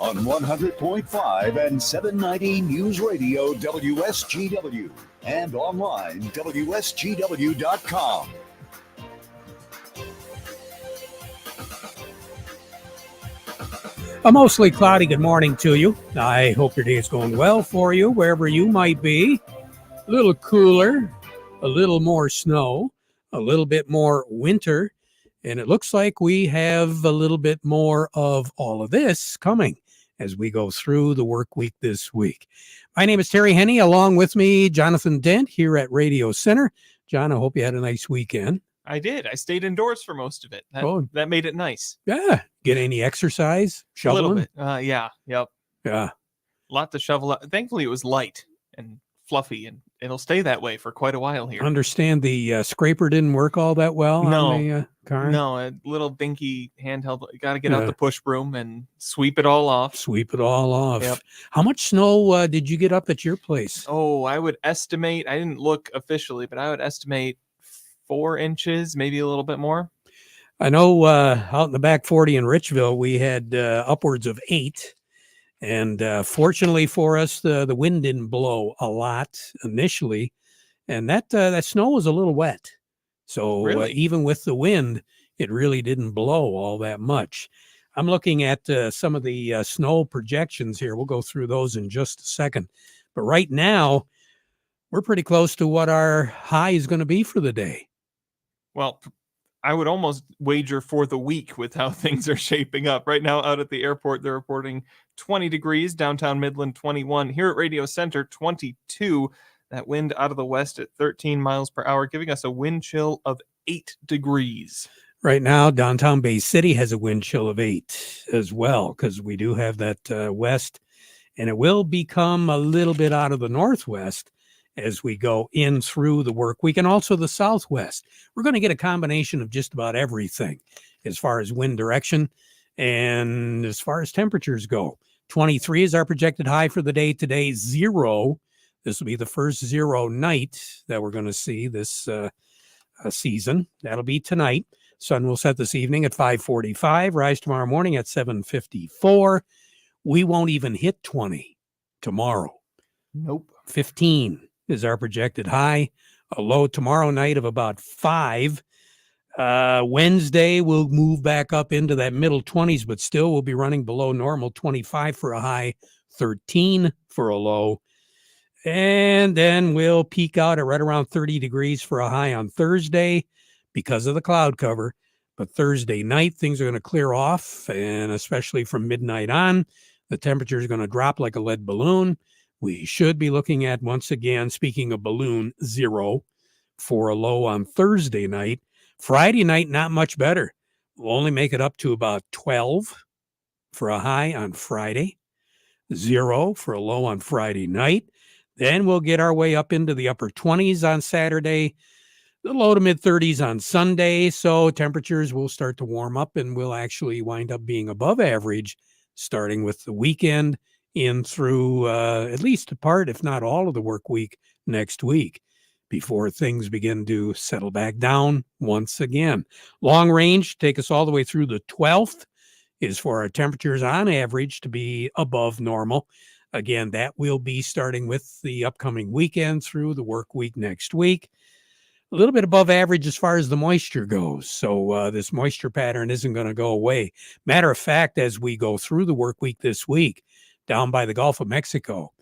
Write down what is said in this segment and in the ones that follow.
On 100.5 and 790 News Radio WSGW and online WSGW.com. A mostly cloudy good morning to you. I hope your day is going well for you, wherever you might be. A little cooler, a little more snow, a little bit more winter, and it looks like we have a little bit more of all of this coming as we go through the work week this week. My name is Terry Henne, along with me, Jonathan Dent, here at Radio Center. John, I hope you had a nice weekend. I did. I stayed indoors for most of it. That made it nice. Yeah. Get any exercise? Shoveling? A little bit. Yeah. Yep. Yeah. A lot to shovel up. Thankfully, it was light and fluffy, and it'll stay that way for quite a while here. Understand the scraper didn't work all that well on the car? No, a little dinky handheld. You got to get out the push broom and sweep it all off. Yep. How much snow did you get up at your place? Oh, I would estimate, I didn't look officially, but I would estimate 4 inches, maybe a little bit more. I know out in the back 40 in Richville, we had upwards of 8. And fortunately for us, the wind didn't blow a lot initially. And that snow was a little wet. So Really? Even with the wind, it really didn't blow all that much. I'm looking at some of the snow projections here. We'll go through those in just a second. But right now, we're pretty close to what our high is going to be for the day. Well, I would almost wager for the week with how things are shaping up. Right now out at the airport, they're reporting 20 degrees, downtown Midland 21. Here at Radio Center, 22. That wind out of the west at 13 miles per hour, giving us a wind chill of 8 degrees. Right now, downtown Bay City has a wind chill of 8 as well, because we do have that west, and it will become a little bit out of the northwest as we go in through the work week, and also the southwest. We're going to get a combination of just about everything as far as wind direction and as far as temperatures go. 23 is our projected high for the day today. 0. This will be the first 0 night that we're going to see this season. That'll be tonight. Sun will set this evening at 5:45. Rise tomorrow morning at 7:54. We won't even hit 20 tomorrow. Nope. 15 is our projected high. A low tomorrow night of about 5. Wednesday, we'll move back up into that middle 20s, but still we'll be running below normal. 25 for a high, 13 for a low. And then we'll peak out at right around 30 degrees for a high on Thursday because of the cloud cover. But Thursday night, things are going to clear off, and especially from midnight on, the temperature is going to drop like a lead balloon. We should be looking at, once again, speaking of balloon, 0 for a low on Thursday night. Friday night, not much better. We'll only make it up to about 12 for a high on Friday. 0 for a low on Friday night. Then we'll get our way up into the upper 20s on Saturday, the low to mid 30s on Sunday. So temperatures will start to warm up, and we'll actually wind up being above average starting with the weekend in through at least a part, if not all, of the work week next week before things begin to settle back down once again. Long range, take us all the way through the 12th, is for our temperatures on average to be above normal. Again, that will be starting with the upcoming weekend through the work week next week. A little bit above average as far as the moisture goes. So this moisture pattern isn't going to go away. Matter of fact, as we go through the work week this week, down by the Gulf of Mexico,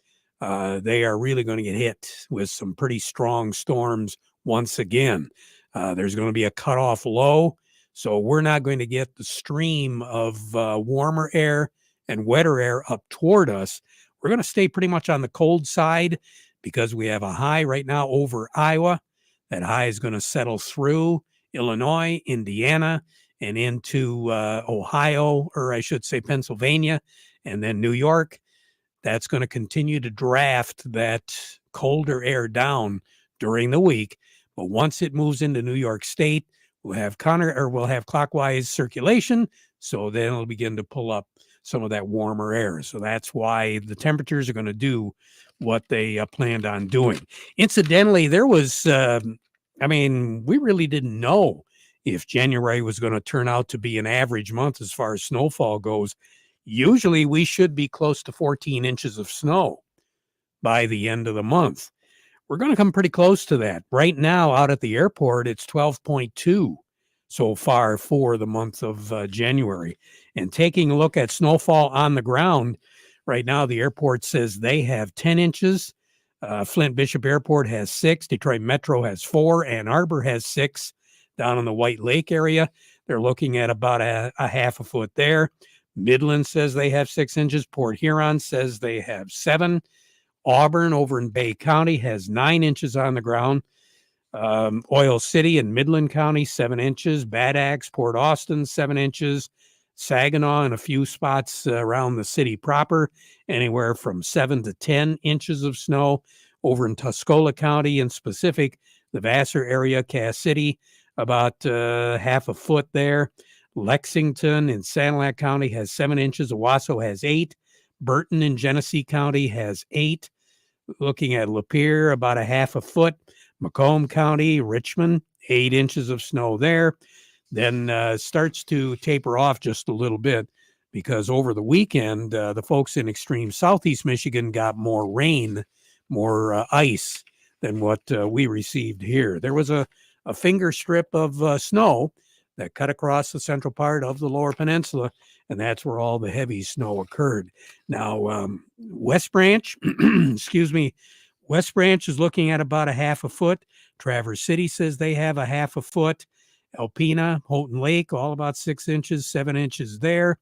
they are really going to get hit with some pretty strong storms once again. There's going to be a cutoff low, so we're not going to get the stream of warmer air and wetter air up toward us. We're going to stay pretty much on the cold side because we have a high right now over Iowa. That high is going to settle through Illinois, Indiana, and into Ohio, or I should say Pennsylvania, and then New York. That's going to continue to draft that colder air down during the week. But once it moves into New York State, we'll have clockwise circulation. So then it'll begin to pull up some of that warmer air. So that's why the temperatures are going to do what they planned on doing. Incidentally, there was, we really didn't know if January was going to turn out to be an average month as far as snowfall goes. Usually we should be close to 14 inches of snow by the end of the month. We're going to come pretty close to that. Right now, out at the airport, it's 12.2 so far for the month of January. And taking a look at snowfall on the ground, right now the airport says they have 10 inches. Flint Bishop Airport has 6. Detroit Metro has 4. Ann Arbor has 6. Down in the White Lake area, they're looking at about a half a foot there. Midland says they have 6 inches. Port Huron says they have 7. Auburn over in Bay County has 9 inches on the ground. Oil City in Midland County, 7 inches. Bad Axe, Port Austin, 7 inches. Saginaw and a few spots around the city proper, anywhere from 7 to 10 inches of snow. Over in Tuscola County in specific, the Vassar area, Cass City, about half a foot there. Lexington in Sanilac County has 7 inches. Owasso has 8. Burton in Genesee County has 8. Looking at Lapeer, about a half a foot. Macomb County, Richmond, 8 inches of snow there. Then starts to taper off just a little bit because over the weekend, the folks in extreme southeast Michigan got more rain, more ice than what we received here. There was a finger strip of snow that cut across the central part of the Lower Peninsula, and that's where all the heavy snow occurred. Now, West Branch, West Branch is looking at about a half a foot. Traverse City says they have a half a foot. Alpena, Houghton Lake, all about 6 inches, 7 inches there.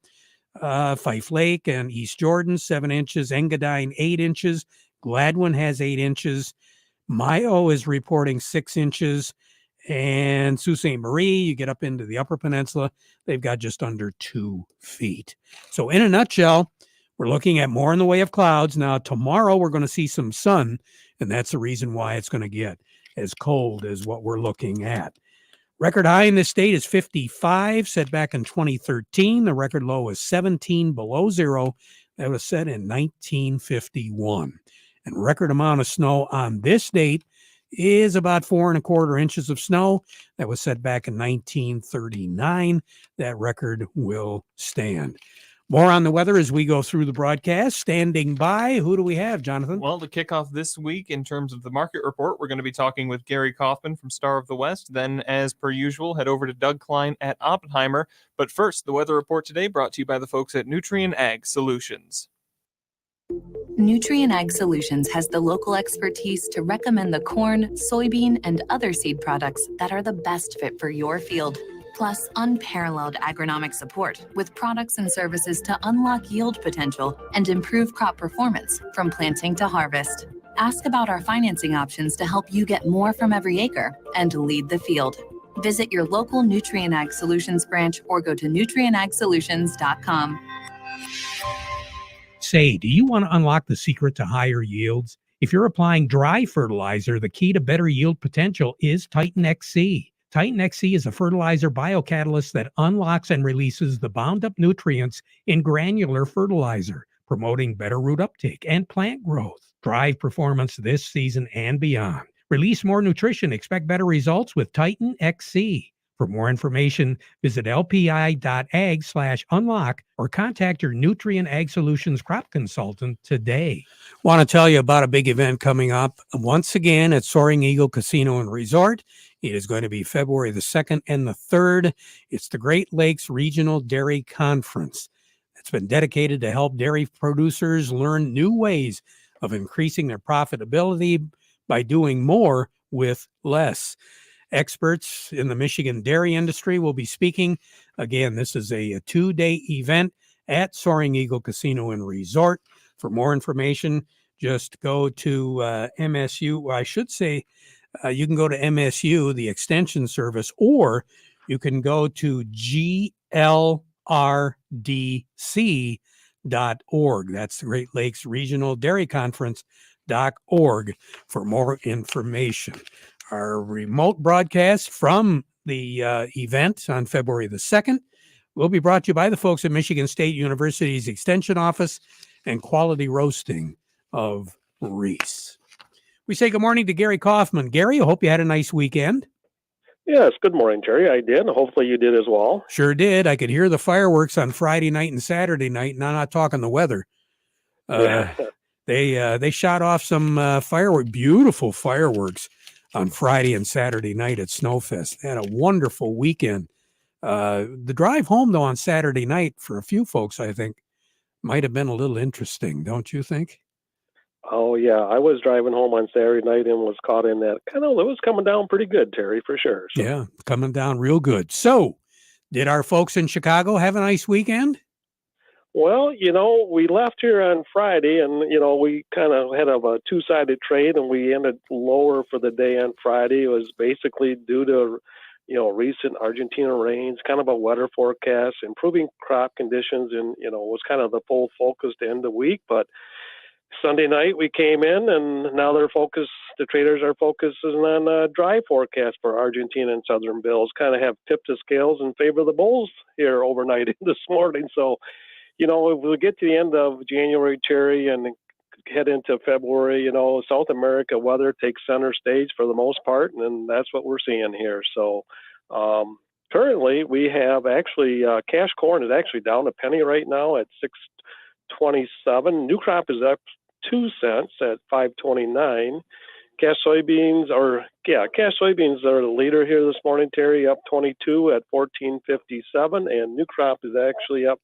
Fife Lake and East Jordan, 7 inches. Engadine, 8 inches. Gladwin has 8 inches. Mayo is reporting 6 inches. And Sault Ste. Marie, you get up into the Upper Peninsula, they've got just under 2 feet. So in a nutshell, we're looking at more in the way of clouds. Now, tomorrow we're going to see some sun, and that's the reason why it's going to get as cold as what we're looking at. Record high in this state is 55, set back in 2013. The record low is 17 below zero. That was set in 1951. And record amount of snow on this date is about 4¼ inches of snow. That was set back in 1939. That record will stand. More on the weather as we go through the broadcast. Standing by, who do we have, Jonathan? Well, to kick off this week in terms of the market report, we're going to be talking with Gary Kaufman from Star of the West. Then, as per usual, head over to Doug Klein at Oppenheimer. But first, the weather report today brought to you by the folks at Nutrien Ag Solutions. Nutrien Ag Solutions has the local expertise to recommend the corn, soybean, and other seed products that are the best fit for your field. Plus, unparalleled agronomic support with products and services to unlock yield potential and improve crop performance from planting to harvest. Ask about our financing options to help you get more from every acre and lead the field. Visit your local Nutrien Ag Solutions branch or go to nutrienagsolutions.com. Say, do you want to unlock the secret to higher yields? If you're applying dry fertilizer, the key to better yield potential is Titan XC. Titan XC is a fertilizer biocatalyst that unlocks and releases the bound-up nutrients in granular fertilizer, promoting better root uptake and plant growth. Drive performance this season and beyond. Release more nutrition. Expect better results with Titan XC. For more information, visit lpi.ag/unlock or contact your Nutrien Ag Solutions crop consultant today. Want to tell you about a big event coming up once again at Soaring Eagle Casino and Resort. It is going to be February the 2nd and the 3rd. It's the Great Lakes Regional Dairy Conference. It's been dedicated to help dairy producers learn new ways of increasing their profitability by doing more with less. Experts in the Michigan dairy industry will be speaking. Again, this is a 2-day event at Soaring Eagle Casino and Resort. For more information, just go to MSU. Well, I should say you can go to MSU, the extension service, or you can go to glrdc.org. That's the Great Lakes Regional Dairy Conference.org for more information. Our remote broadcast from the event on February the 2nd will be brought to you by the folks at Michigan State University's Extension Office and Quality Roasting of Reese. We say good morning to Gary Kaufman. Gary, I hope you had a nice weekend. Yes, good morning, Terry. I did. Hopefully you did as well. Sure did. I could hear the fireworks on Friday night and Saturday night, and I'm not talking the weather. Yeah. They shot off some beautiful fireworks on Friday and Saturday night at Snowfest. They had a wonderful weekend. The drive home, though, on Saturday night for a few folks, I think, might have been a little interesting, don't you think? Oh, yeah. I was driving home on Saturday night and was caught in that. It was coming down pretty good, Terry, for sure. So. Yeah, coming down real good. So, did our folks in Chicago have a nice weekend? Well, we left here on Friday and, we kind of had a two-sided trade and we ended lower for the day on Friday. It was basically due to, recent Argentina rains, kind of a weather forecast, improving crop conditions, and, was kind of the full focus to end the week. But Sunday night we came in and now the traders are focusing on a dry forecast for Argentina and Southern Bills, kind of have tipped the scales in favor of the Bulls here overnight this morning. So, if we get to the end of January, Terry, and head into February, South America weather takes center stage for the most part, and that's what we're seeing here. So currently we have actually cash corn is actually down a penny right now at 6.27. New crop is up 2 cents at 5.29. Cash soybeans are the leader here this morning, Terry, up 22 at 14.57, and new crop is actually up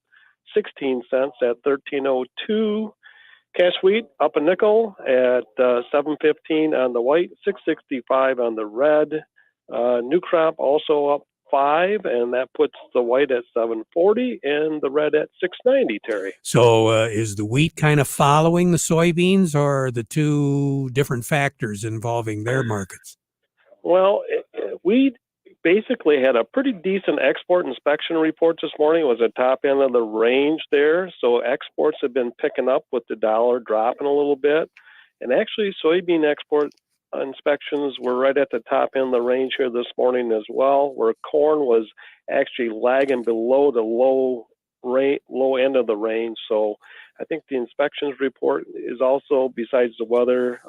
16 cents at 13.02. Cash wheat up a nickel at 7.15 on the white, 6.65 on the red. New crop also up 5, and that puts the white at 7.40 and the red at 6.90. Terry. So is the wheat kind of following the soybeans, or are the two different factors involving their markets? Well, wheat basically had a pretty decent export inspection report this morning. It was at top end of the range there. So exports have been picking up with the dollar dropping a little bit. And actually, soybean export inspections were right at the top end of the range here this morning as well, where corn was actually lagging below the low end of the range. So I think the inspections report is also, besides the weather,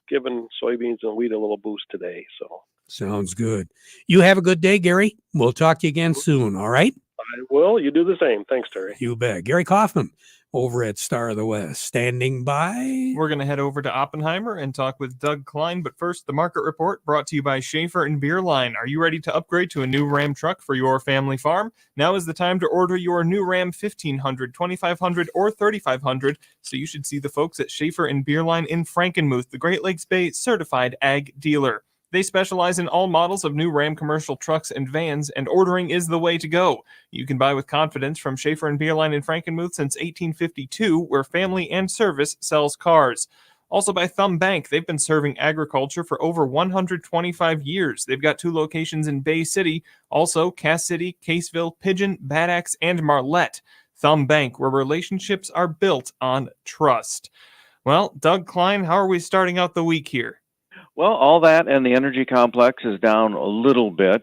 giving soybeans and wheat a little boost today. So. Sounds good. You have a good day, Gary. We'll talk to you again soon, all right? I will. You do the same. Thanks, Terry. You bet. Gary Kaufman over at Star of the West, standing by. We're going to head over to Oppenheimer and talk with Doug Klein, but first, the market report brought to you by Schaefer and Beerline. Are you ready to upgrade to a new Ram truck for your family farm? Now is the time to order your new Ram 1500, 2500, or 3500, so you should see the folks at Schaefer and Beerline in Frankenmuth, the Great Lakes Bay certified ag dealer. They specialize in all models of new Ram commercial trucks and vans, and ordering is the way to go. You can buy with confidence from Schaefer and Beerline in Frankenmuth since 1852, where family and service sells cars. Also by Thumb Bank, they've been serving agriculture for over 125 years. They've got 2 locations in Bay City, also Cass City, Caseville, Pigeon, Bad Axe, and Marlette. Thumb Bank, where relationships are built on trust. Well, Doug Klein, how are we starting out the week here? Well, all that and the energy complex is down a little bit.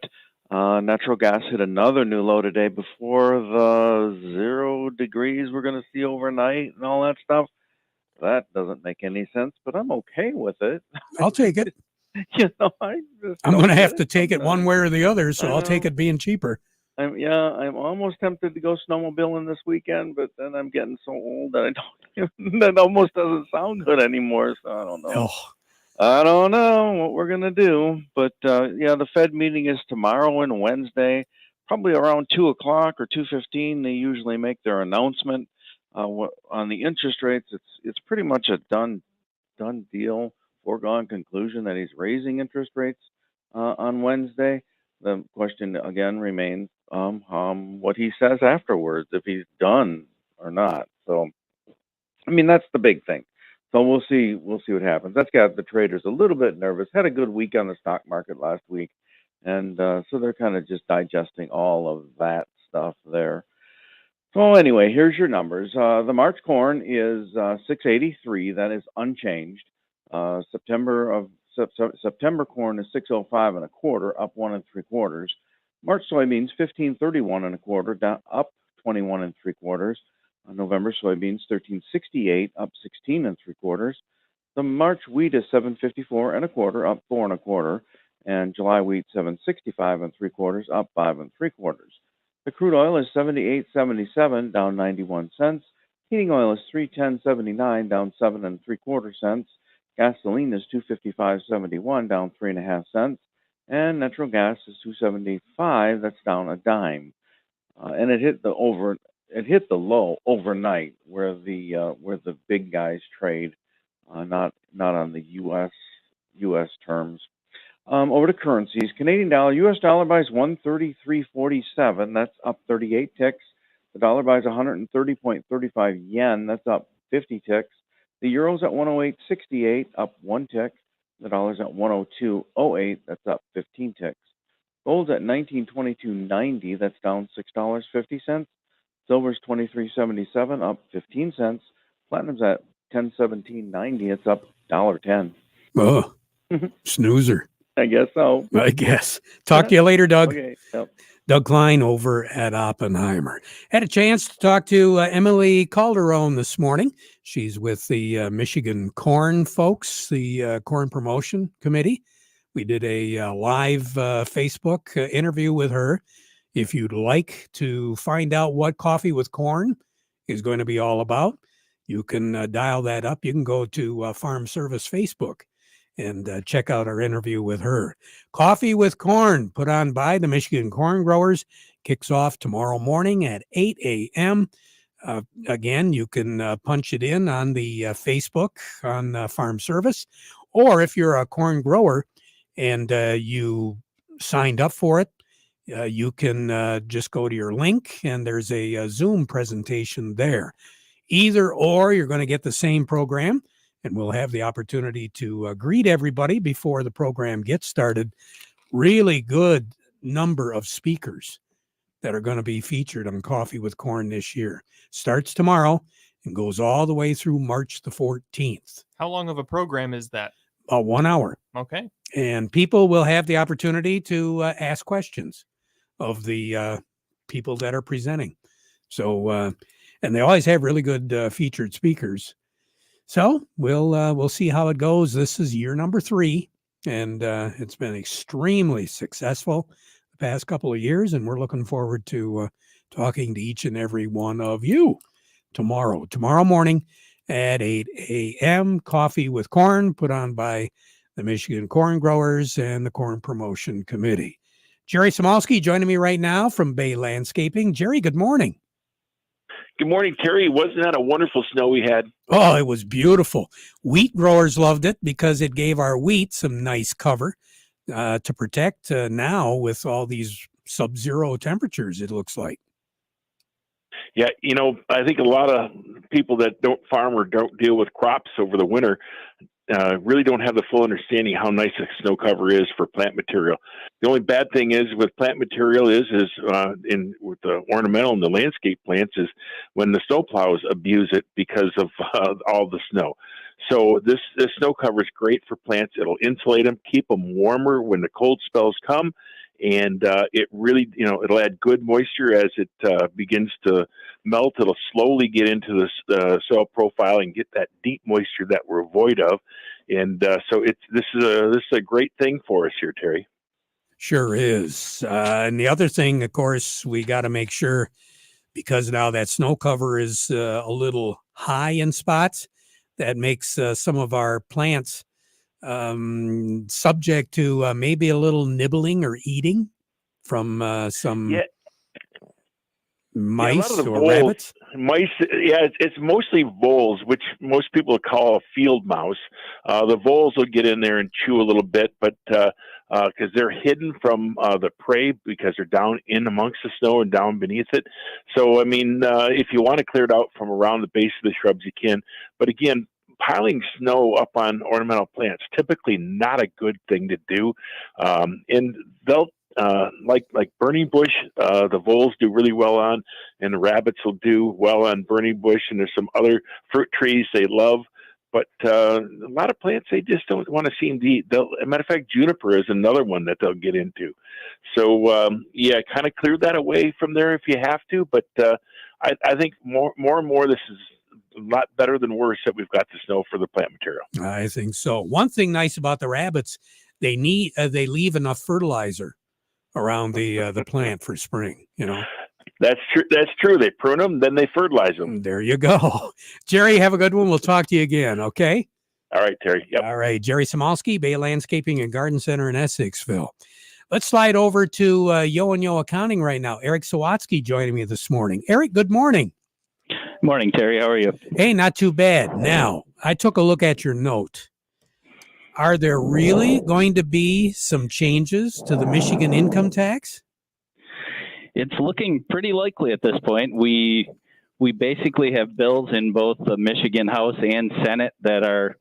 Natural gas hit another new low today before the 0 degrees we're going to see overnight and all that stuff. That doesn't make any sense, but I'm okay with it. I'll take it. I'm going to have to take it one way or the other, so I'll take it being cheaper. I'm almost tempted to go snowmobiling this weekend, but then I'm getting so old that that almost doesn't sound good anymore, so I don't know. Oh. I don't know what we're going to do, but the Fed meeting is tomorrow and Wednesday, probably around 2 o'clock or 2:15. They usually make their announcement on the interest rates. It's pretty much a done deal, foregone conclusion that he's raising interest rates on Wednesday. The question again remains what he says afterwards, if he's done or not. So, I mean, that's the big thing. So we'll see what happens. That's got the traders a little bit nervous. Had a good week on the stock market last week, and so they're kind of just digesting all of that stuff there. So anyway, here's your numbers. The March corn is 683. That is unchanged. September corn is 605 1/4, up 1 3/4. March soybeans 1531 1/4, down up 21 3/4. November soybeans 1368, up 16 3/4. The March wheat is 754 1/4, up 4 1/4. and July wheat 765 3/4, up 5 3/4. The crude oil is 78.77, down 91 cents. Heating oil is 310.79, down 7 3/4 cents. Gasoline is 255.71, down 3.5 cents, and natural gas is 275. That's down a dime. And it hit the low overnight where the big guys trade, not on the U.S. terms. Over to currencies. Canadian dollar, U.S. dollar buys 133.47. That's up 38 ticks. The dollar buys 130.35 yen. That's up 50 ticks. The euro's at 108.68, up 1 tick. The dollar's at 102.08. That's up 15 ticks. Gold's at 1922.90. That's down $6.50. Silver's 23.77, up 15 cents. Platinum's at 1017.90. It's up $1.10. Oh, snoozer. I guess so. I guess. Talk to you later, Doug. Okay. Yep. Doug Klein over at Oppenheimer. Had a chance to talk to Emily Calderon this morning. She's with the Michigan Corn folks, the Corn Promotion Committee. We did a live Facebook interview with her. If you'd like to find out what Coffee with Corn is going to be all about, you can dial that up. You can go to Farm Service Facebook and check out our interview with her. Coffee with Corn, put on by the Michigan Corn Growers, kicks off tomorrow morning at 8 a.m. Again, you can punch it in on the Facebook on Farm Service, or if you're a corn grower and you signed up for it, you can just go to your link and there's a Zoom presentation there. Either or, you're going to get the same program, and we'll have the opportunity to greet everybody before the program gets started. Really good number of speakers that are going to be featured on Coffee with Corn this year. Starts tomorrow and goes all the way through March the 14th. How long of a program is that? 1 hour. Okay. And people will have the opportunity to ask questions of the people that are presenting. So, and they always have really good featured speakers. So we'll see how it goes. This is year number 3, and it's been extremely successful the past couple of years, and we're looking forward to talking to each and every one of you tomorrow morning at 8 a.m. Coffee with Corn, put on by the Michigan Corn Growers and the Corn Promotion Committee. Jerry Samolsky joining me right now from Bay Landscaping. Jerry, good morning. Good morning, Terry. Wasn't that a wonderful snow we had? Oh, it was beautiful. Wheat growers loved it because it gave our wheat some nice cover to protect now with all these sub-zero temperatures, it looks like. Yeah, I think a lot of people that don't farm or don't deal with crops over the winter really don't have the full understanding how nice a snow cover is for plant material. The only bad thing is with plant material is with the ornamental and the landscape plants is when the snowplows abuse it because of all the snow. So this snow cover is great for plants. It'll insulate them, keep them warmer when the cold spells come. And it really, it'll add good moisture as it begins to melt. It'll slowly get into the soil profile and get that deep moisture that we're void of. And so this is a great thing for us here, Terry. Sure is. And the other thing, of course, we got to make sure, because now that snow cover is a little high in spots, that makes some of our plants subject to maybe a little nibbling or eating from some mice or voles, rabbits. Mice, it's mostly voles, which most people call a field mouse. The voles will get in there and chew a little bit, but because they're hidden from the prey because they're down in amongst the snow and down beneath it. So, I mean, if you want to clear it out from around the base of the shrubs, you can. But again, piling snow up on ornamental plants, typically not a good thing to do. And they'll, like burning bush, the voles do really well on, and the rabbits will do well on burning bush, and there's some other fruit trees they love. But a lot of plants, they just don't want to seem to eat. As a matter of fact, juniper is another one that they'll get into. So, kind of clear that away from there if you have to. But I think more and more this is a lot better than worse that we've got the snow for the plant material. I think so. One thing nice about the rabbits, they leave enough fertilizer around the plant for spring. That's true. That's true. They prune them, then they fertilize them. There you go. Jerry, have a good one. We'll talk to you again. Okay. All right, Terry. Yep. All right. Jerry Samalski, Bay Landscaping and Garden Center in Essexville. Let's slide over to Yo and Yo Accounting right now. Eric Sawatsky joining me this morning. Eric, good morning. Morning, Terry. How are you? Hey, not too bad. Now, I took a look at your note. Are there really going to be some changes to the Michigan income tax? It's looking pretty likely at this point. We basically have bills in both the Michigan House and Senate that are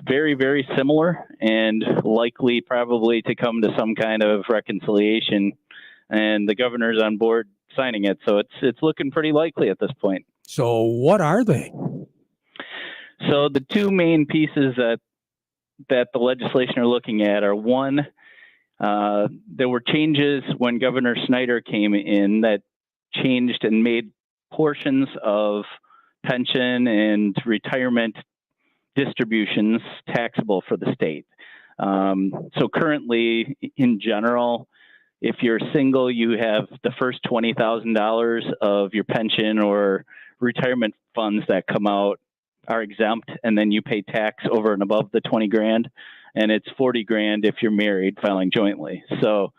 very, very similar and likely probably to come to some kind of reconciliation, and the governor's on board signing it. So it's looking pretty likely at this point. So what are they? So the two main pieces that the legislation are looking at are, one, there were changes when Governor Snyder came in that changed and made portions of pension and retirement distributions taxable for the state. So currently, in general, if you're single, you have the first $20,000 of your pension or retirement funds that come out are exempt, and then you pay tax over and above the 20 grand, and it's 40 grand if you're married filing jointly. So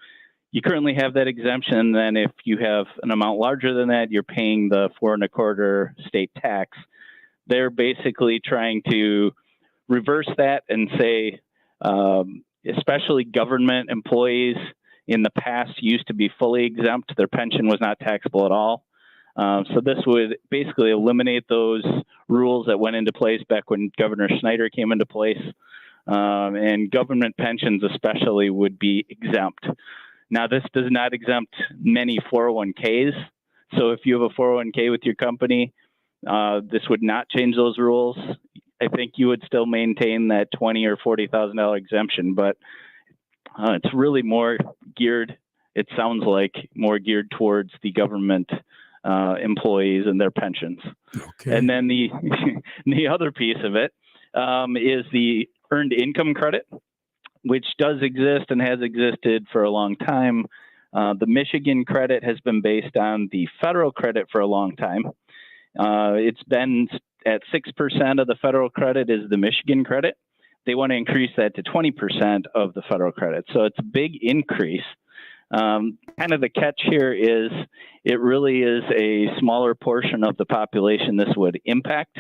you currently have that exemption. Then if you have an amount larger than that, you're paying the 4 1/4 state tax. They're basically trying to reverse that and say, especially government employees in the past used to be fully exempt. Their pension was not taxable at all. So this would basically eliminate those rules that went into place back when Governor Snyder came into place. And government pensions especially would be exempt. Now, this does not exempt many 401ks. So if you have a 401k with your company, this would not change those rules. I think you would still maintain that $20,000 or $40,000 exemption, but it's really more geared, it sounds like, more geared towards the government employees and their pensions. Okay. And then the other piece of it is the earned income credit, which does exist and has existed for a long time. The Michigan credit has been based on the federal credit for a long time. It's been at 6% of the federal credit is the Michigan credit. They want to increase that to 20% of the federal credit. So it's a big increase. Kind of the catch here is it really is a smaller portion of the population this would impact.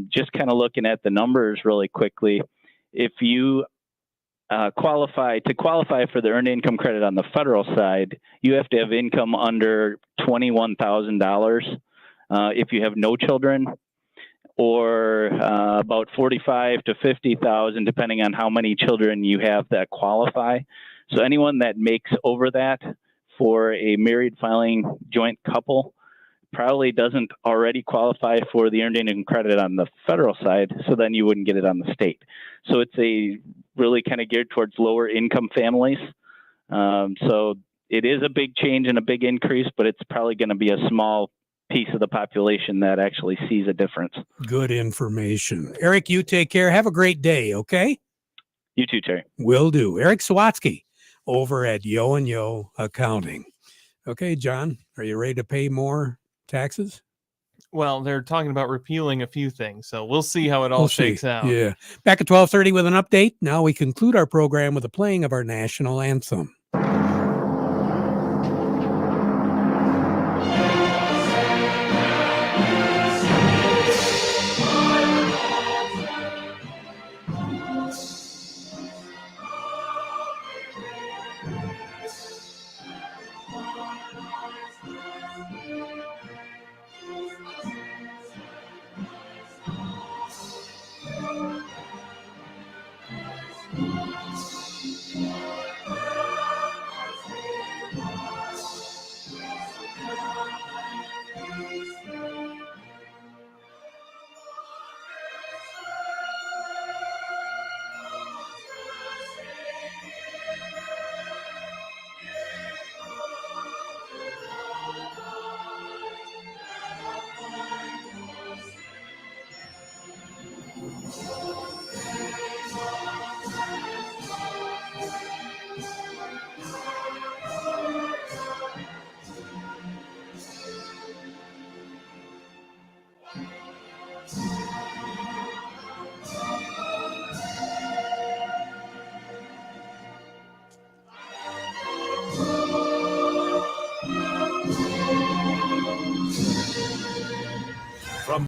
Just kind of looking at the numbers really quickly, if you qualify for the earned income credit on the federal side, you have to have income under $21,000 if you have no children, or about 45 to 50,000, depending on how many children you have that qualify. So anyone that makes over that for a married filing joint couple probably doesn't already qualify for the earned income credit on the federal side, so then you wouldn't get it on the state. So it's a really kind of geared towards lower income families. So it is a big change and a big increase, but it's probably going to be a small piece of the population that actually sees a difference. Good information. Eric, you take care. Have a great day, okay? You too, Terry. Will do. Eric Sawatsky over at Yo and Yo Accounting. Okay, John, are you ready to pay more taxes? Well, they're talking about repealing a few things, so we'll see how it all shakes out. Yeah. Back at 12:30 with an update. Now we conclude our program with the playing of our national anthem.